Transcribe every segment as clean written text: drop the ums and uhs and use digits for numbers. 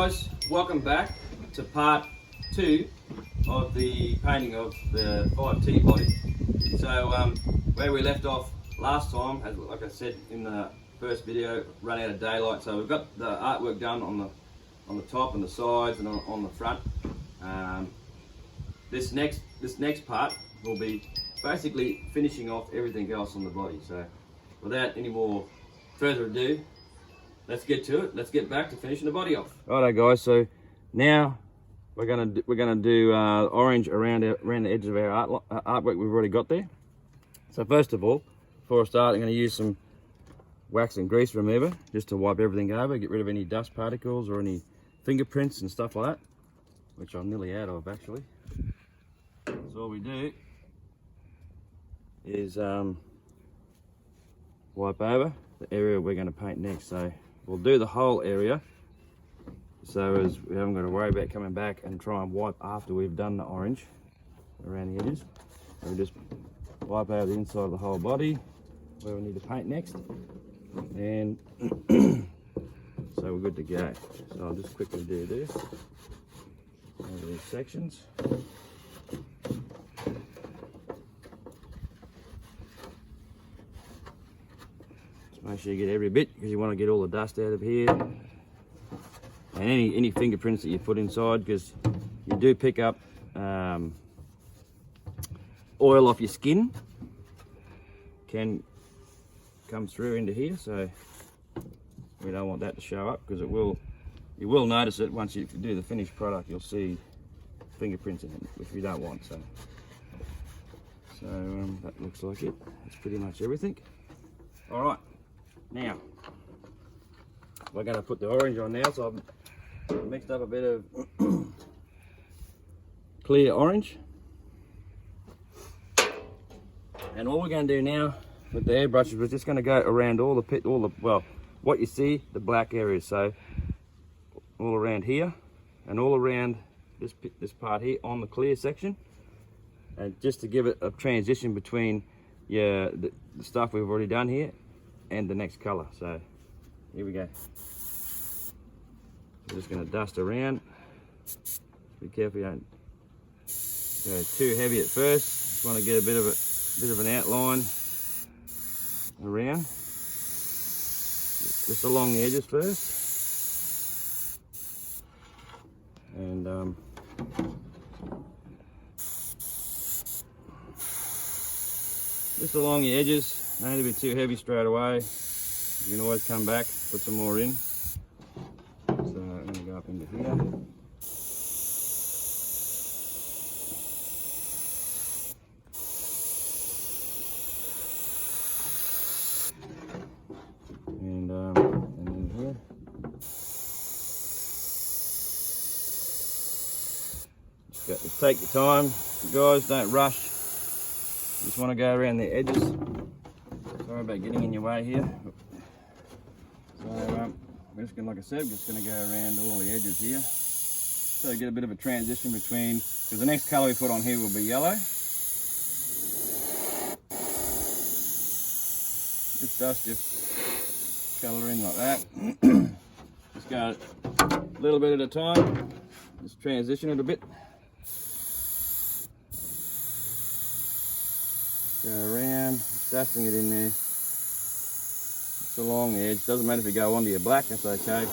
guys, welcome back to part 2 of the painting of the 5T body. So where we left off last time, as like I said in the first video, run out of daylight. So we've got the artwork done on the top and the sides and on the front. This next part will be basically finishing off everything else on the body. So without any more further ado, let's get to it. Let's get back to finishing the body off. Righto guys, so now we're gonna do orange around the edges of our artwork we've already got there. So first of all, before I start, I'm going to use some wax and grease remover just to wipe everything over, get rid of any dust particles or any fingerprints and stuff like that, which I'm nearly out of actually. So all we do is wipe over the area we're going to paint next. So we'll do the whole area so as we haven't got to worry about coming back and try and wipe after we've done the orange around the edges. So we just wipe over the inside of the whole body where we need to paint next, and so we're good to go. So I'll just quickly do this over these sections. Just make sure you get every bit, because you want to get all the dust out of here and any fingerprints that you put inside, because you do pick up oil off your skin, can come through into here, so we don't want that to show up, because you will notice it once you do the finished product. You'll see fingerprints in it, which we don't want. So that looks like it. That's pretty much everything. All right, now we're going to put the orange on now. So I've mixed up a bit of clear orange, and all we're going to do now with the airbrush is we're just going to go around all the what you see, the black areas. So all around here and all around this part here on the clear section, and just to give it a transition between the stuff we've already done here and the next color. So here we go. I'm just going to dust around. Be careful you don't go too heavy at first. Just want to get a bit of an outline around, just along the edges first, and just along the edges. Don't need to be too heavy straight away. You can always come back, put some more in. So I'm going to go up into here. And in here. Just take your time, guys. Don't rush. Just want to go around the edges. Sorry about getting in your way here. So we're just going, like I said, we're just going to go around all the edges here. So you get a bit of a transition between, because the next colour we put on here will be yellow. Just dust your colour in like that. Just go a little bit at a time. Just transition it a bit. Go around, dusting it in there. Just along the edge. Doesn't matter if you go onto your black, that's okay.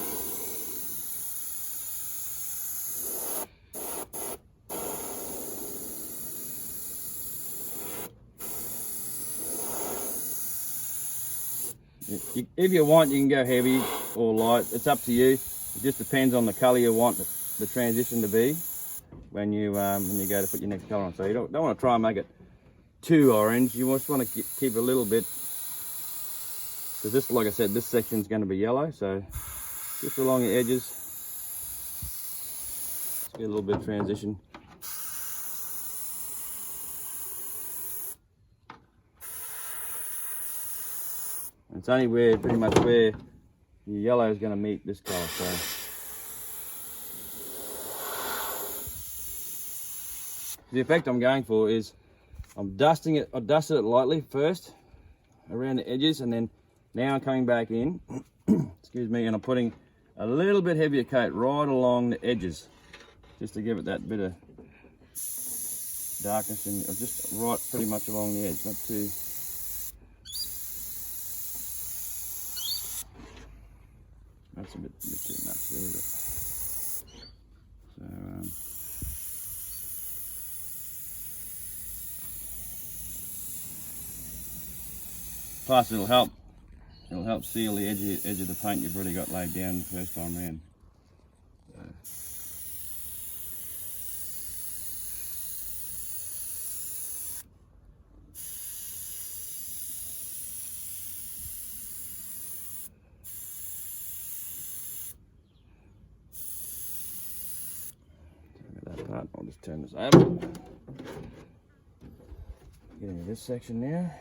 If you want, you can go heavy or light. It's up to you. It just depends on the colour you want the transition to be when you go to put your next colour on. So you don't want to try and make it too orange. You just want to keep a little bit, because this, like I said, this section is going to be yellow. So just along the edges, just get a little bit of transition. It's only pretty much where your yellow is going to meet this colour. So the effect I'm going for is I'm dusting it. I dusted it lightly first around the edges, and then now I'm coming back in. Excuse me, and I'm putting a little bit heavier coat right along the edges, just to give it that bit of darkness, and just right pretty much along the edge, not too. That's a bit too much there, but so plus it'll help seal the edge of the paint you've already got laid down the first time round. I'll just turn this over. Get into this section now.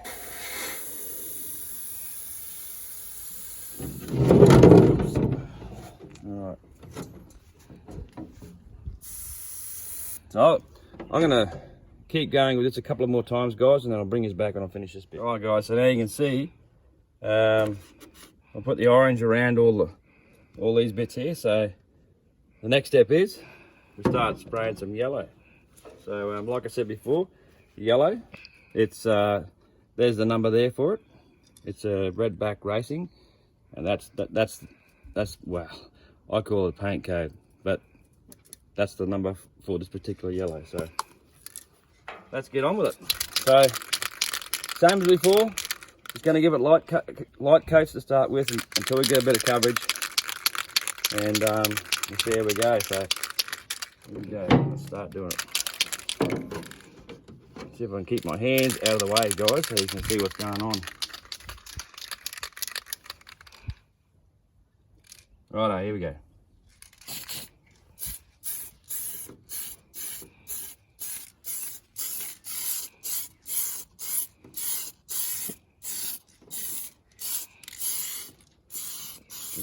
Alright. So I'm gonna keep going with this a couple of more times, guys, and then I'll bring this back and I'll finish this bit. Alright guys, so now you can see I'll put the orange around all these bits here. So the next step is we start spraying some yellow. So like I said before, yellow, it's there's the number there for it. It's a Redback Racing, and that's wow, I call it paint code, but that's the number for this particular yellow. So let's get on with it. So same as before, just going to give it light coats to start with until we get a bit of coverage, and we'll see how we go. So here we go, let's start doing it. See if I can keep my hands out of the way, guys, so you can see what's going on. Righto, here we go.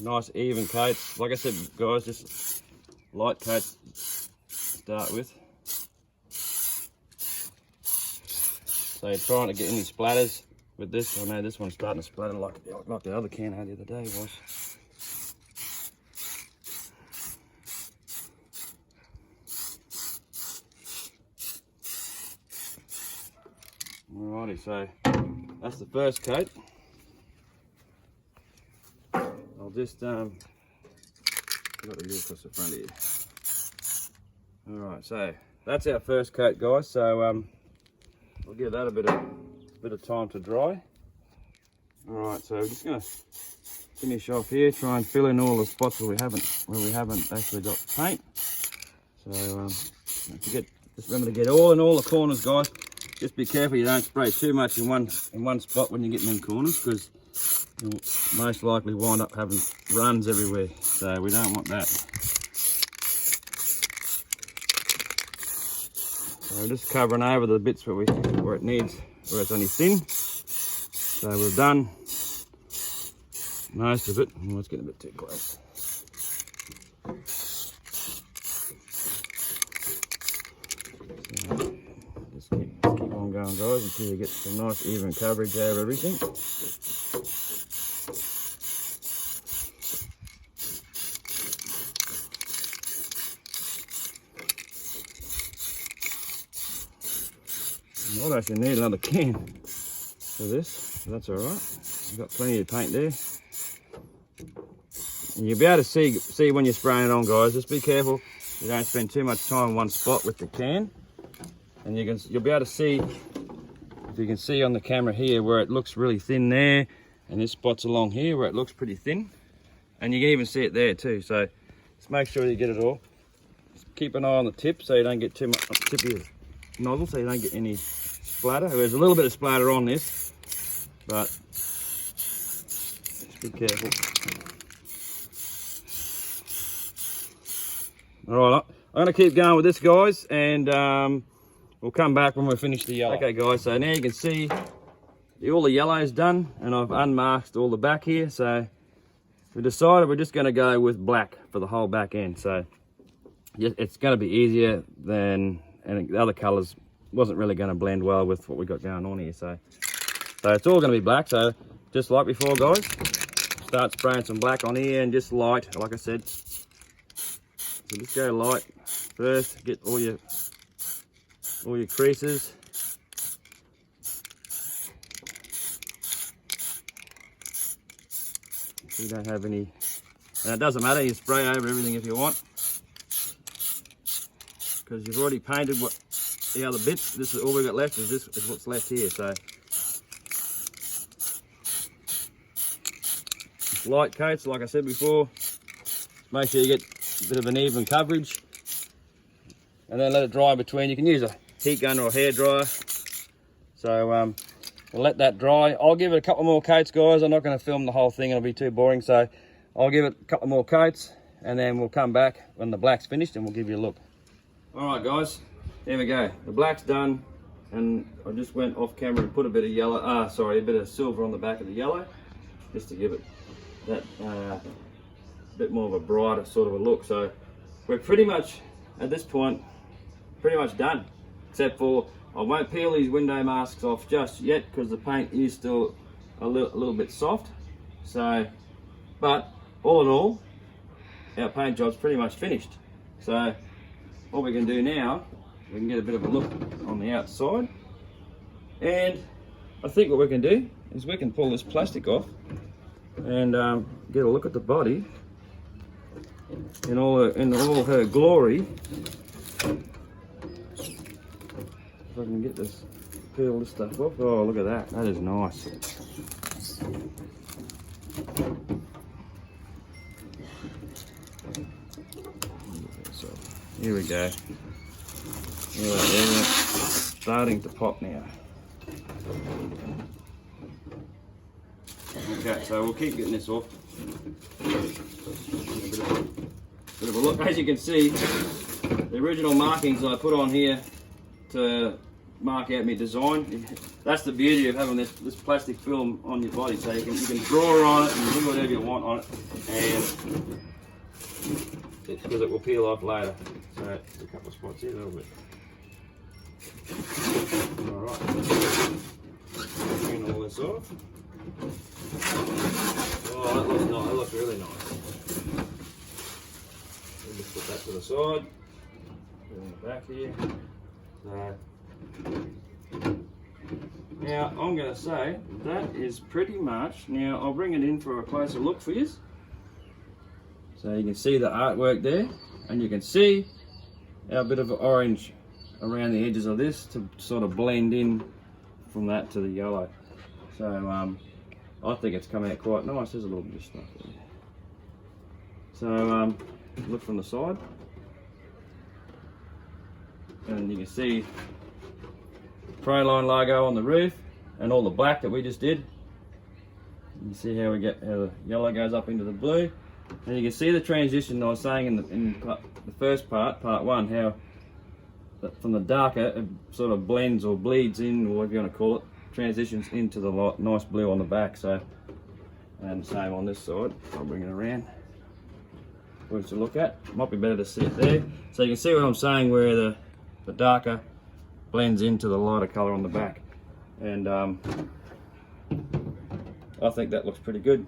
Nice even coats. Like I said, guys, just light coats to start with. So you're trying to get any splatters with this. I know this one's starting to splatter like the other can had the other day was. Alrighty, so that's the first coat. I'll just got to go across the front here. Alright, so that's our first coat, guys. So I'll give that a bit of time to dry. Alright, so we're just gonna finish off here, try and fill in all the spots where we haven't actually got paint. So don't forget, just remember to get all in all the corners, guys. Just be careful you don't spray too much in one spot when you get in them corners, because you'll most likely wind up having runs everywhere. So we don't want that. So we're just covering over the bits where it needs, where it's only thin. So we've done most of it. Oh, it's getting a bit too close. So just keep on going, guys, until you get some nice even coverage over everything. Might actually need another can for this, but that's alright. We've got plenty of paint there. And you'll be able to see when you're spraying it on, guys. Just be careful you don't spend too much time in one spot with the can. And you'll be able to see, if you can see on the camera here, where it looks really thin there, and this spot's along here where it looks pretty thin. And you can even see it there too. So just make sure you get it all. Just keep an eye on the tip so you don't get too much on the tip of your nozzle, so you don't get any splatter. There's a little bit of splatter on this, but just be careful. Alright, I'm going to keep going with this, guys, and we'll come back when we finish the yellow. Okay, guys, so now you can see all the yellow is done, and I've unmasked all the back here. So we decided we're just going to go with black for the whole back end. So it's going to be easier than, and the other colours wasn't really going to blend well with what we got going on here. So it's all going to be black. So just like before, guys, start spraying some black on here and just light, like I said. So just go light first, get all your creases. So you don't have any, and it doesn't matter, you spray over everything if you want, because you've already painted what the other bits. This is all we've got left, is what's left here. So light coats, like I said before. Make sure you get a bit of an even coverage, and then let it dry in between. You can use a heat gun or a hairdryer. So we'll let that dry. I'll give it a couple more coats, guys. I'm not going to film the whole thing, it'll be too boring. So I'll give it a couple more coats, and then we'll come back when the black's finished and we'll give you a look. All right, guys, there we go. The black's done, and I just went off camera and put a bit of yellow, a bit of silver on the back of the yellow, just to give it that bit more of a brighter sort of a look. So we're pretty much, at this point, pretty much done, except for I won't peel these window masks off just yet because the paint is still a little bit soft. So, but all in all, our paint job's pretty much finished. So what we can do now, we can get a bit of a look on the outside, and I think what we can do is we can pull this plastic off and get a look at the body in all her glory. If I can get this, peel this stuff off. Oh, look at that. That is nice. So, here we go. There, starting to pop now. Okay, so we'll keep getting this off. Bit of a look. As you can see, the original markings I put on here to mark out my design. That's the beauty of having this plastic film on your body, so you can draw on it and do whatever you want on it, and because it will peel off later. So there's a couple of spots here, a little bit. All right, clean all this off. Oh, that looks nice. That looks really nice. We'll just put that to the side. Put it in the back here. Now I'm going to say that is pretty much. Now I'll bring it in for a closer look for you. So you can see the artwork there, and you can see our bit of orange around the edges of this to sort of blend in from that to the yellow. So I think it's come out quite nice. There's a little bit of stuff there. So look from the side, and you can see the Proline logo on the roof and all the black that we just did. You can see how the yellow goes up into the blue, and you can see the transition I was saying in the first part 1, how from the darker it sort of blends or bleeds in, or whatever you want to call it, transitions into the nice blue on the back. So, and same on this side. I'll bring it around for us to look at. Might be better to see it there. So you can see what I'm saying, where the darker blends into the lighter colour on the back, and I think that looks pretty good.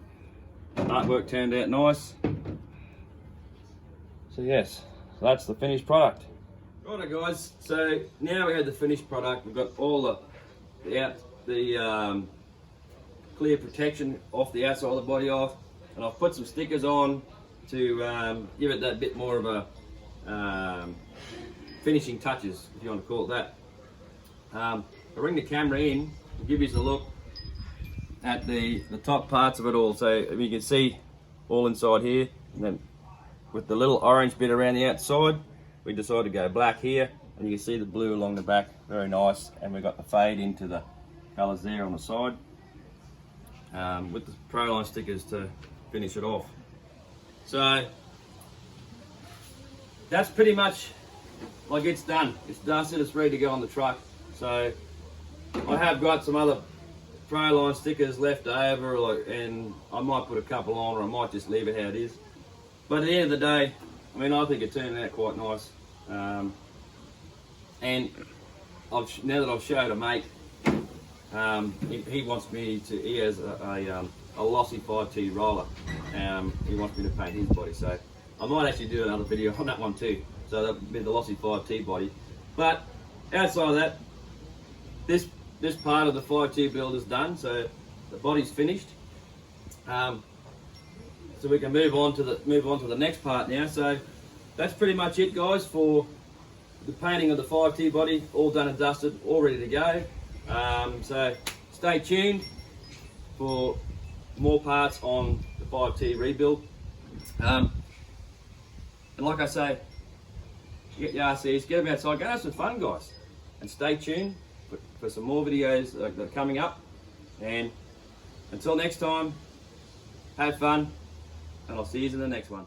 Artwork turned out nice. So yes, so that's the finished product. Righto guys, so now we have the finished product. We've got all the clear protection off the outside of the body off, and I've put some stickers on to give it that bit more of a finishing touches, if you want to call it that. I'll bring the camera in and give you a look at the top parts of it all. So you can see all inside here, and then with the little orange bit around the outside, we decided to go black here, and you can see the blue along the back, very nice, and we've got the fade into the colours there on the side, with the Proline stickers to finish it off. So that's pretty much like it's done. It's dusted, it's ready to go on the truck. So I have got some other Proline stickers left over, and I might put a couple on, or I might just leave it how it is. But at the end of the day, I mean, I think it turned out quite nice. And now that I've showed a mate, he wants me to, he has a a lossy 5T roller. He wants me to paint his body, so I might actually do another video on that one too. So that'll be the lossy 5T body. But outside of that, this part of the 5T build is done, so the body's finished. So we can move on to the next part now. So that's pretty much it, guys, for the painting of the 5T body. All done and dusted, all ready to go. So stay tuned for more parts on the 5T rebuild. And like I say, get your RCs, get them outside, go have some fun, guys. And stay tuned for some more videos that are coming up. And until next time, have fun, and I'll see you in the next one.